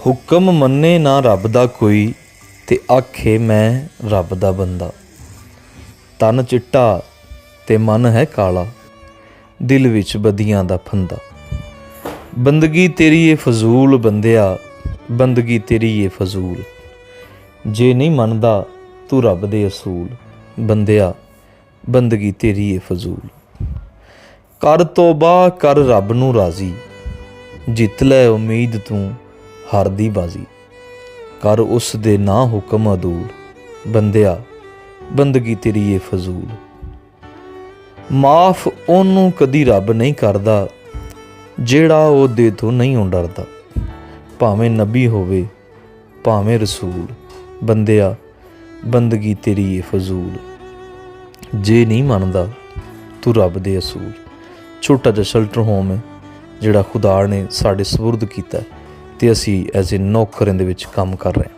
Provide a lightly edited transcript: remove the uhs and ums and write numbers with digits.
ਹੁਕਮ ਮੰਨੇ ਨਾ ਰੱਬ ਦਾ ਕੋਈ, ਤੇ ਆਖੇ ਮੈਂ ਰੱਬ ਦਾ ਬੰਦਾ। ਤਨ ਚਿੱਟਾ ਤੇ ਮਨ ਹੈ ਕਾਲਾ, ਦਿਲ ਵਿੱਚ ਬਦੀਆਂ ਦਾ ਫੰਦਾ। ਬੰਦਗੀ ਤੇਰੀ ਏ ਫਜ਼ੂਲ ਬੰਦਿਆ, ਬੰਦਗੀ ਤੇਰੀ ਏ ਫਜ਼ੂਲ। ਜੇ ਨਹੀਂ ਮੰਨਦਾ ਤੂੰ ਰੱਬ ਦੇ ਅਸੂਲ, ਬੰਦਿਆ ਬੰਦਗੀ ਤੇਰੀ ਏ ਫਜ਼ੂਲ। ਕਰ ਤੋਬਾ ਕਰ ਰੱਬ ਨੂੰ ਰਾਜ਼ੀ, ਜਿੱਤ ਲੈ ਉਮੀਦ ਤੂੰ ਹਾਰ ਦੀ ਬਾਜ਼ੀ। ਕਰ ਉਸ ਦੇ ਨਾ ਹੁਕਮ ਅਦੂਲ, ਬੰਦਿਆ ਬੰਦਗੀ ਤੇਰੀ ਏ ਫਜ਼ੂਲ। ਮਾਫ ਉਹਨੂੰ ਕਦੀ ਰੱਬ ਨਹੀਂ ਕਰਦਾ, ਜਿਹੜਾ ਉਹਦੇ ਤੋਂ ਨਹੀਂ ਡਰਦਾ। ਭਾਵੇਂ ਨਬੀ ਹੋਵੇ ਭਾਵੇਂ ਰਸੂਲ, ਬੰਦਿਆ ਬੰਦਗੀ ਤੇਰੀ ਏ ਫਜ਼ੂਲ। ਜੇ ਨਹੀਂ ਮੰਨਦਾ ਤੂੰ ਰੱਬ ਦੇ ਅਸੂਲ। ਛੋਟਾ ਜਿਹਾ ਸ਼ੈਲਟਰ ਹੋਮ ਹੈ ਜਿਹੜਾ ਖੁਦਾ ਨੇ ਸਾਡੇ ਸਪੁਰਦ ਕੀਤਾ, ਅਤੇ ਅਸੀਂ ਐਜ਼ ਏ ਨੌਕਰ ਇਹਦੇ ਵਿੱਚ ਕੰਮ ਕਰ ਰਹੇ ਹਾਂ।